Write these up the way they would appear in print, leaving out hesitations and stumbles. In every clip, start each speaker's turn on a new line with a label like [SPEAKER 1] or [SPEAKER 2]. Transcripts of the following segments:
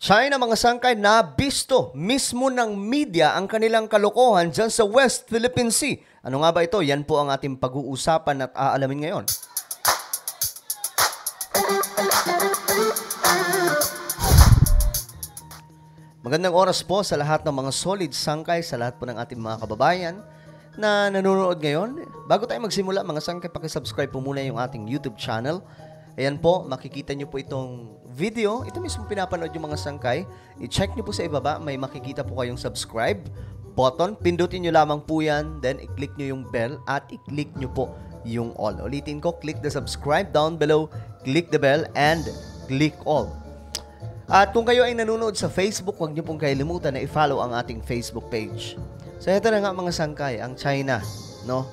[SPEAKER 1] China mga sangkay, nabisto mismo ng media ang kanilang kalokohan dyan sa West Philippine Sea. Ano nga ba ito? Yan po ang ating pag-uusapan at aalamin ngayon. Magandang oras po sa lahat ng mga solid sangkay, sa lahat po ng ating mga kababayan na nanonood ngayon. Bago tayo magsimula mga sangkay, pakisubscribe po muna yung ating YouTube channel. Ayan po, makikita nyo po itong video. Ito mismo pinapanood yung mga sangkay. I-check nyo po sa ibaba, may makikita po kayong subscribe button. Pindutin nyo lamang po yan, then i-click nyo yung bell at i-click nyo po yung all. Ulitin ko, click the subscribe down below, click the bell, and click all. At kung kayo ay nanonood sa Facebook, huwag nyo pong kalimutan na i-follow ang ating Facebook page. So ito na nga mga sangkay, ang China, no?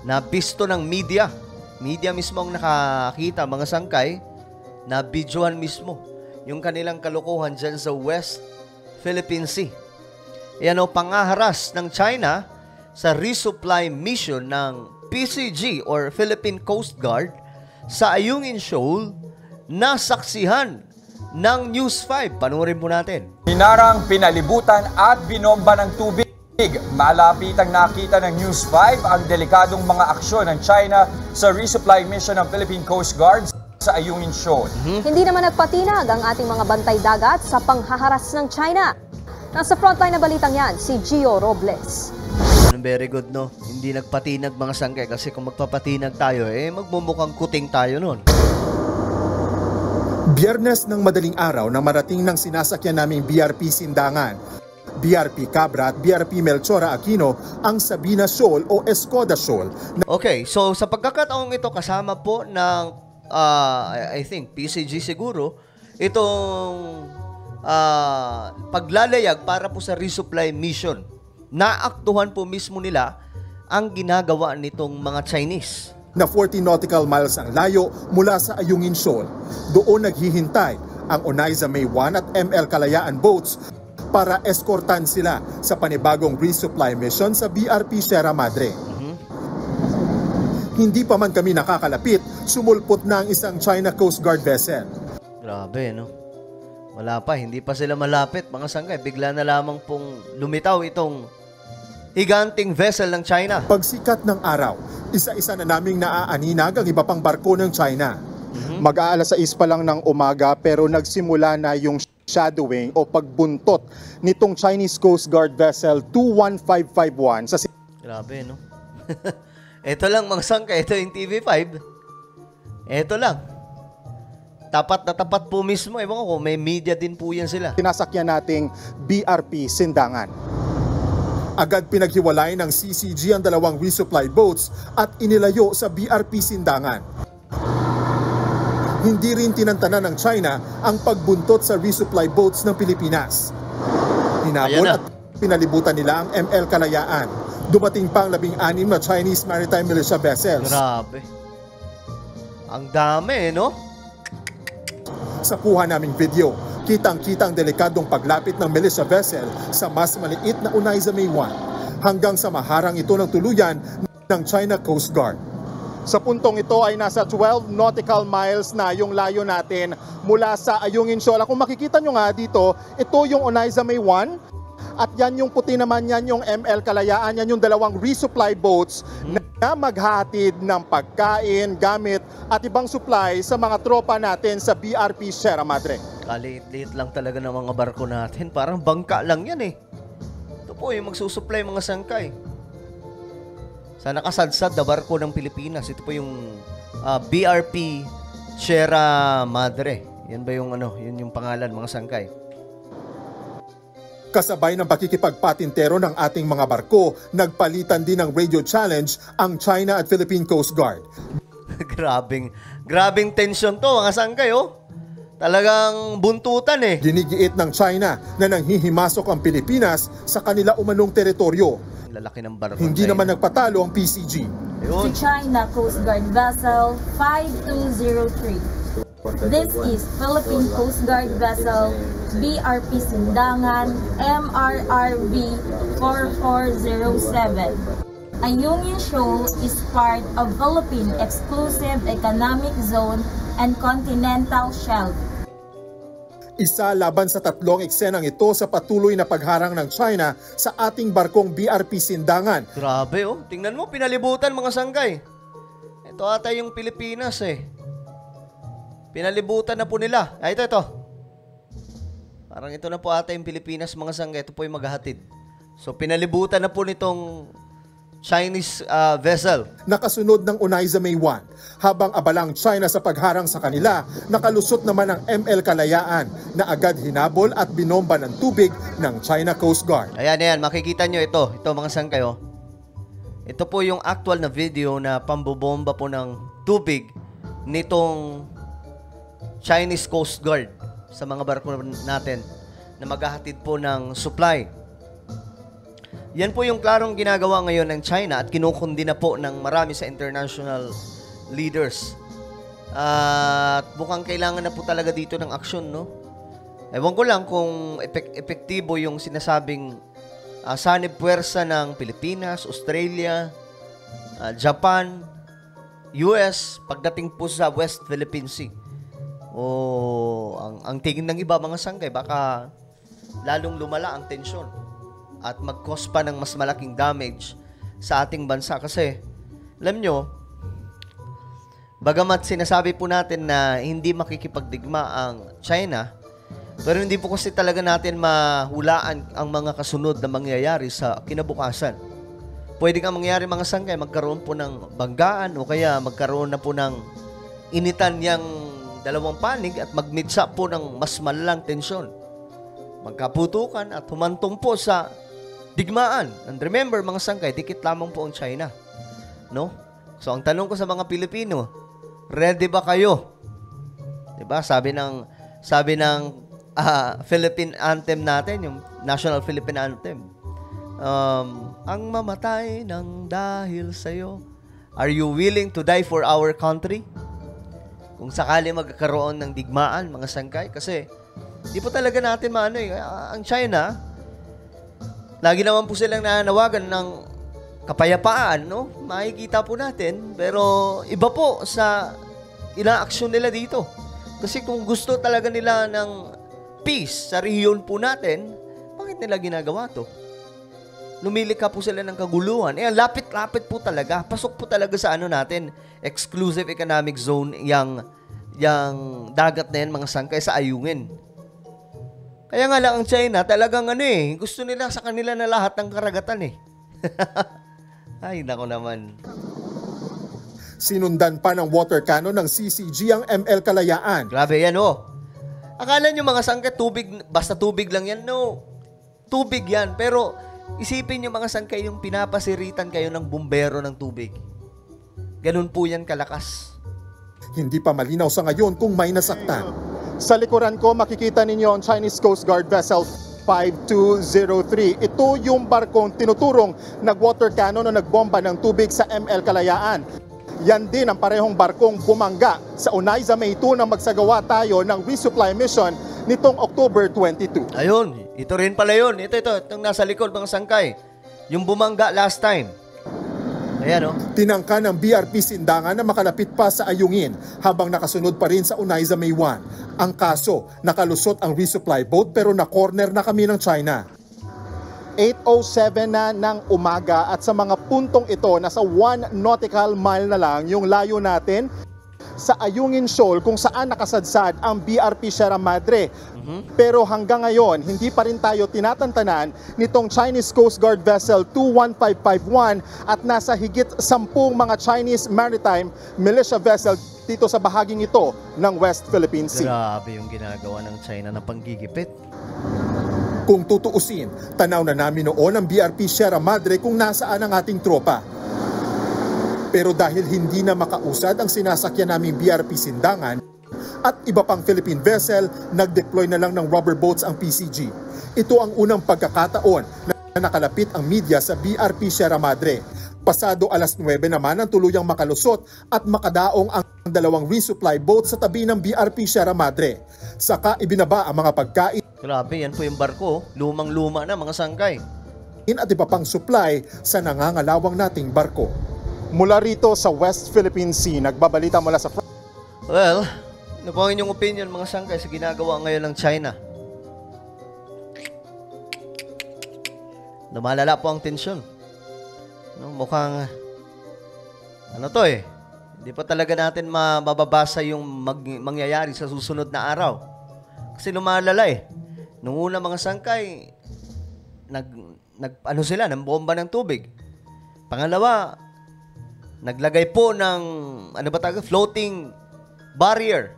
[SPEAKER 1] Nabisto ng media. Media mismo ang nakakita, mga sangkay, na videoan mismo yung kanilang kalokohan dyan sa West Philippine Sea. Yan o, pangaharas ng China sa resupply mission ng PCG or Philippine Coast Guard sa Ayungin Shoal na saksihan ng News 5. Panoorin po natin.
[SPEAKER 2] Hinarang, pinalibutan at binomba ng tubig. Malapit ang nakita ng News 5 ang delikadong mga aksyon ng China sa resupply mission ng Philippine Coast Guard sa Ayungin Shoal.
[SPEAKER 3] Hindi naman nagpatinag ang ating mga bantay dagat sa panghaharas ng China. Nasa frontline na balitang yan, si Gio Robles.
[SPEAKER 1] Very good, no? Hindi nagpatinag mga sangkay kasi kung magpapatinag tayo, magmumukhang kuting tayo nun.
[SPEAKER 4] Biyernes ng madaling araw na marating ng sinasakyan naming BRP Sindangan, BRP Cabra at BRP Melchora Aquino ang Sabina Shoal o Escoda Shoal.
[SPEAKER 1] Okay, so sa pagkakataong ito kasama po ng I think PCG siguro itong paglalayag para po sa resupply mission. Naaktuhan po mismo nila ang ginagawa nitong mga Chinese.
[SPEAKER 4] Na 40 nautical miles ang layo mula sa Ayungin Shoal. Doon naghihintay ang Onaiza May 1 at ML Kalayaan boats para eskortan sila sa panibagong resupply mission sa BRP Sierra Madre. Hindi pa man kami nakakalapit, sumulpot na ang isang China Coast Guard vessel.
[SPEAKER 1] Grabe, no? Wala pa, hindi pa sila malapit, mga sangkay. Bigla na lamang pong lumitaw itong higanting vessel ng China.
[SPEAKER 4] Pagsikat ng araw, isa-isa na naming naaaninag ang iba pang barko ng China. Mag-aalas 6 pa lang ng umaga pero nagsimula na yung shadowing o pagbuntot nitong Chinese Coast Guard vessel 21551 sa
[SPEAKER 1] Grabe, no? Ito lang mga sangkay, ito yung TV5. Ito lang. Tapat na tapat po mismo. Ewan ko, may media din po yan sila.
[SPEAKER 4] sinasakyan nating BRP Sindangan. Agad pinaghiwalay ng CCG ang dalawang resupply boats at inilayo sa BRP Sindangan. Hindi rin tinantanan ng China ang pagbuntot sa resupply boats ng Pilipinas. Hinabol at pinalibutan nila ang ML Kalayaan. Dumating pang 16 na Chinese Maritime Militia vessels.
[SPEAKER 1] Grabe. Ang dami, no?
[SPEAKER 4] Sa kuha naming video, kitang-kitang delikadong paglapit ng militia vessel sa mas maliit na Onaiza May 1 hanggang sa maharang ito ng tuluyan ng China Coast Guard. Sa puntong ito ay nasa 12 nautical miles na yung layo natin mula sa Ayungin Shoal. Kung makikita nyo nga dito, ito yung Onaiza May 1 at yan yung puti naman, yan yung ML Kalayaan, yan yung dalawang resupply boats na maghahatid ng pagkain, gamit at ibang supply sa mga tropa natin sa BRP Sierra Madre.
[SPEAKER 1] Kaliit-liit lang talaga ng mga barko natin. Parang bangka lang yan eh. Ito po yung magsusupply mga sangkay. Sa nakasadsad na barko ng Pilipinas. Ito po yung BRP Sierra Madre. Yan ba yung yun yung pangalan mga sangkay?
[SPEAKER 4] Kasabay ng pakikipagpatintero ng ating mga barko, nagpalitan din ng radio challenge ang China at Philippine Coast Guard.
[SPEAKER 1] grabing tension to mga sangkay, oh. Talagang buntutan eh.
[SPEAKER 4] Ginigiit ng China na nanghihimasok ang Pilipinas sa kanila umanong teritoryo.
[SPEAKER 1] Lalaki ng barko.
[SPEAKER 4] Hindi naman nagpatalo ang PCG.
[SPEAKER 5] Si China Coast Guard Vessel 5203. This is Philippine Coast Guard Vessel BRP Sindangan MRRV 4407. Ayungin Shoal is part of Philippine Exclusive Economic Zone and Continental Shelf.
[SPEAKER 4] Isa laban sa tatlong eksenang ito sa patuloy na pagharang ng China sa ating barkong BRP Sindangan.
[SPEAKER 1] Grabe oh. Tingnan mo, pinalibutan mga sangkay. Ito ata yung Pilipinas eh. Pinalibutan na po nila. Ito. Parang ito na po ata yung Pilipinas mga sangkay. Ito po yung maghahatid. So pinalibutan na po nitong Chinese vessel.
[SPEAKER 4] Nakasunod ng Onaiza May 1. Habang abalang China sa pagharang sa kanila, nakalusot naman ang ML Kalayaan na agad hinabol at binomba ng tubig ng China Coast Guard.
[SPEAKER 1] Ayan, makikita nyo ito. Ito mga sangkay oh. Ito po yung actual na video na pambobomba po ng tubig nitong Chinese Coast Guard sa mga barko natin na maghahatid po ng supply. Yan po yung klarong ginagawa ngayon ng China at kinukundi na po ng marami sa international leaders. At mukhang kailangan na po talaga dito ng aksyon, no? Ewan ko lang kung epektibo yung sinasabing sanib puwersa ng Pilipinas, Australia, Japan, US, pagdating po sa West Philippine Sea. Ang tingin ng iba mga sangkay, baka lalong lumala ang tensyon at mag-cause pa ng mas malaking damage sa ating bansa. Kasi, alam nyo, bagamat sinasabi po natin na hindi makikipagdigma ang China, pero hindi po kasi talaga natin mahulaan ang mga kasunod na mangyayari sa kinabukasan. Pwede nga mangyari mga sangkay, magkaroon po ng banggaan o kaya magkaroon na po ng initan yang dalawang panig at magmitsa po ng mas malalang tensyon. Magkaputukan at humantong po sa digmaan. And remember mga sangkay, dikit lamang po ang China. No? So ang tanong ko sa mga Pilipino, ready ba kayo? 'Di ba? Sabi ng Philippine anthem natin, yung National Philippine Anthem. Ang mamatay ng dahil sa'yo. Are you willing to die for our country? Kung sakali magkaroon ng digmaan, mga sangkay, kasi di po talaga natin ang China, lagi naman po silang nananawagan ng kapayapaan, no? Makikita po natin, pero iba po sa ina-aksyon nila dito. Kasi kung gusto talaga nila ng peace sa rehiyon po natin, bakit nila ginagawa to? Lumilikha po sila ng kaguluhan. Lapit-lapit po talaga. Pasok po talaga sa natin, exclusive economic zone, yang dagat na yan, mga sangkay, sa ayungin. Kaya nga lang ang China, talagang gusto nila sa kanila na lahat ng karagatan Ay, nako naman.
[SPEAKER 4] Sinundan pa ng water cannon ng CCG ang ML Kalayaan.
[SPEAKER 1] Grabe yan, Akala nyo mga sangkay, tubig, basta tubig lang yan. No, tubig yan. Pero isipin nyo mga sangkay, yung pinapasiritan kayo ng bumbero ng tubig. Ganun po yan kalakas.
[SPEAKER 4] Hindi pa malinaw sa ngayon kung may nasaktan.
[SPEAKER 6] Sa likuran ko, makikita ninyo ang Chinese Coast Guard Vessel 5203. Ito yung barkong tinuturong nag-water cannon o nagbomba ng tubig sa ML Kalayaan. Yan din ang parehong barkong bumangga sa Onaiza May 2 nang magsagawa tayo ng resupply mission nitong October 22.
[SPEAKER 1] Ayun, ito rin pala yun. Ito, itong nasa likod mga sangkay. Yung bumangga last time. Ayan,
[SPEAKER 4] Tinangka ng BRP Sindangan na makalapit pa sa ayungin habang nakasunod pa rin sa Onaiza May 1. Ang kaso, nakalusot ang resupply boat pero na-corner na kami ng China.
[SPEAKER 6] 8:07 na ng umaga at sa mga puntong ito, nasa 1 nautical mile na lang yung layo natin sa Ayungin Shoal kung saan nakasadsad ang BRP Sierra Madre. Pero hanggang ngayon, hindi pa rin tayo tinatantanan nitong Chinese Coast Guard Vessel 21551 at nasa higit 10 mga Chinese Maritime Militia Vessel dito sa bahaging ito ng West Philippine Sea.
[SPEAKER 1] Grabe yung ginagawa ng China na panggigipit.
[SPEAKER 4] Kung tutuusin, tanaw na namin noon ang BRP Sierra Madre kung nasaan ang ating tropa. Pero dahil hindi na makausad ang sinasakyan naming BRP Sindangan at iba pang Philippine vessel, nag-deploy na lang ng rubber boats ang PCG. Ito ang unang pagkakataon na nakalapit ang media sa BRP Sierra Madre. Pasado alas 9 naman ang tuluyang makalusot at makadaong ang dalawang resupply boat sa tabi ng BRP Sierra Madre. Saka ibinaba ang mga pagkain
[SPEAKER 1] Grabe, yan po yung barko. Lumang-luma na mga sangkay.
[SPEAKER 4] at iba pang supply sa nangangalawang nating barko.
[SPEAKER 6] Mula rito sa West Philippine Sea, nagbabalita mula sa
[SPEAKER 1] Well, Ano po ang inyong opinion mga sangkay sa ginagawa ngayon ng China? Lumalala po ang tensyon. No, mukhang ano to eh. Hindi pa talaga natin mababasa yung mangyayari sa susunod na araw. Kasi lumalala eh. Nung una mga sangkay, ano sila, ng bomba ng tubig. Pangalawa, naglagay po ng, floating barrier.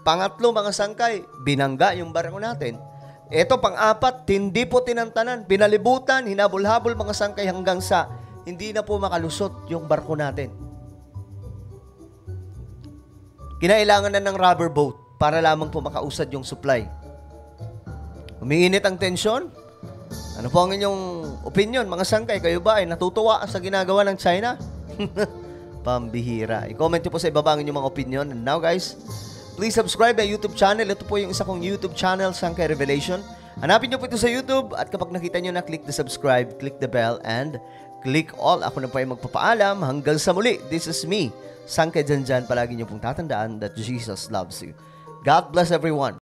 [SPEAKER 1] Pangatlo mga sangkay, binangga yung barko natin. Ito pang-apat, hindi po tinantanan, pinalibutan, hinabol-habol mga sangkay hanggang sa hindi na po makalusot yung barko natin. Kinailangan na ng rubber boat para lamang po makausad yung supply. Umiinit ang tensyon. Ano po ang inyong opinion, mga sangkay? Kayo ba ay natutuwa sa ginagawa ng China? Pambihira. I-comment nyo po sa ibaba ang inyong mga opinion. And now guys, please subscribe my YouTube channel. Ito po yung isa kong YouTube channel, Sangkay Revelation. Hanapin nyo po ito sa YouTube at kapag nakita nyo na, click the subscribe, click the bell, and click all. Ako na po ay magpapaalam. Hanggang sa muli, this is me, Sangkay Janjan. Palagi nyo pong tatandaan that Jesus loves you. God bless everyone.